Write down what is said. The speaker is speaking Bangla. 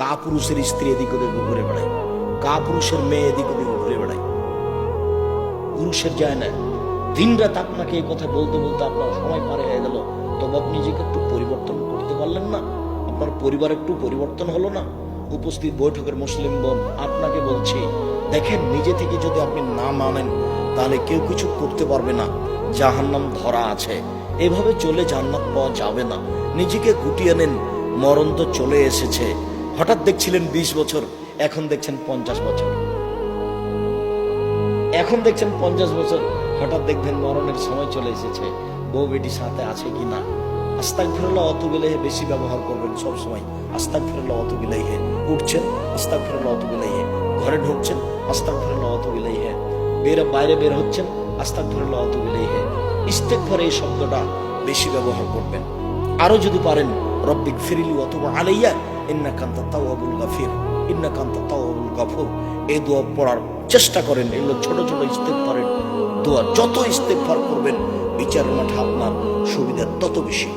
কাপুরুষের স্ত্রী এদিক ওদিক ঘুরে বেড়ায়, কাপুরুষের মেয়ে এদিক ওদিক ঘুরে বেড়ায়, পুরুষের যায় না। দিনরাত আপনাকে এই কথা বলতে বলতে আপনার সময় পার হয়ে গেল, তবে আপনি নিজেকে একটু পরিবর্তন করতে পারলেন না? আপনার পরিবার একটু পরিবর্তন হলো না? উপস্থিত বৈঠকের মুসলিম বোন, আপনাকে বলছি, দেখেন নিজে থেকে যদি আপনি না মানেন তাহলে কেউ কিছু করতে পারবে না। জাহান্নাম ধরা আছে, এভাবে চলে জান্নাত পাওয়া যাবে না। নিজেকে গুটিয়ে নেন, মরণ তো চলে এসেছে। হঠাৎ দেখছিলেন 20 বছর, এখন দেখছেন 50 বছর, এখন দেখছেন 50 বছর, হঠাৎ দেখবেন মরণের সময় চলে এসেছে। বউ বেটি সাথে আছে কিনা? আস্তাগফিরুল্লাহ ওয়াতুবু ইলাইহি বেশি ব্যবহার করবেন সব সময়। আস্তাগফিরুল্লাহ ওয়াতুবু ইলাইহি। উঠছেন, আস্তাগফিরুল্লাহ ওয়াতুবু ইলাইহি। ঘরে ঢুকছেন, আস্তাগফিরুল্লাহ ওয়াতুবু ইলাইহি। বাইরে বের হচ্ছেন, আস্তাগফিরুল্লাহ ওয়াতুবু ইলাইহি। ইস্তেগফার এই শব্দটা বেশি ব্যবহার করবেন। আরো যদি পারেন, রব্বিগফিরলি ওয়া তুব আলাইয়া ইন্নাকা আনতাত তাওয়াবুল গাফির, ইন্নাকা আনতাত তাওয়াবুল গাফুর। এই দোয়া পড়ার চেষ্টা করেন। এগুলো ছোট ছোট ইস্তেগফারের দোয়া। যত ইস্তেগফার করবেন বিচারের মাঠে আপনার সুবিধা তত বেশি।